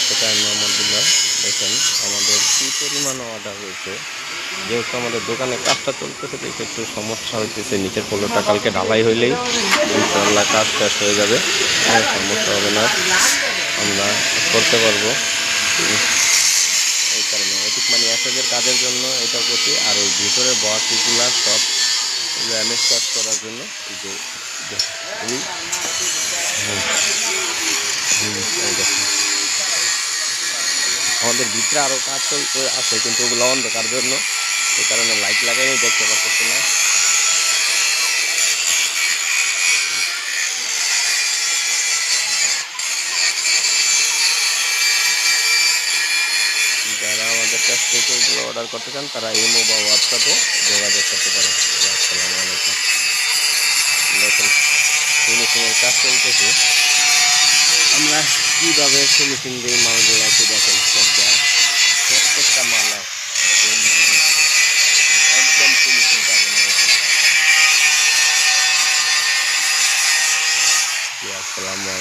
সেটা আমি মোহাম্মদুল্লাহ। দেখেন আমাদের কী পরিমাণ অর্ডার হয়েছে। যেহেতু আমাদের দোকানে কাজটা চলতেছে দেখে একটু সমস্যা হইতেছে। নিচের ফ্লোরটা কালকে ঢালাই হইলেই ইনশাআল্লাহ কাজ শেষ হয়ে যাবে, সমস্যা হবে না, আমরা করতে পারবো। এই কারণে এটিক মানে অ্যাসেজের কাজের জন্য এটা করছি। আর ওই ভিতরের বক্সগুলা সব র্যামের কাজ করার জন্য এই যে এই এই দেখেন আমাদের ভিতরে আরো কাজ চলতে আছে, কিন্তু ওগুলো অন্ধকার জন্য এই কারণে লাইট লাগাই দেখতে পাচ্ছি না। যারা আমাদের কাছ থেকে এগুলো অর্ডার করতে চান তারা ইমো বা হোয়াটসঅ্যাপে যোগাযোগ করতে পারেন। আসসালামু আলাইকুম। দেখেন ফিনিশিংয়ের কাজ চলতেছে। আমরা কীভাবে ফিনিশিং দিই মালগুলো একটু দেখেন। সব যা প্রত্যেকটা মাল একদম ফিনিশিং পাবেন এরকম। জি আসসালামু আলাইকুম।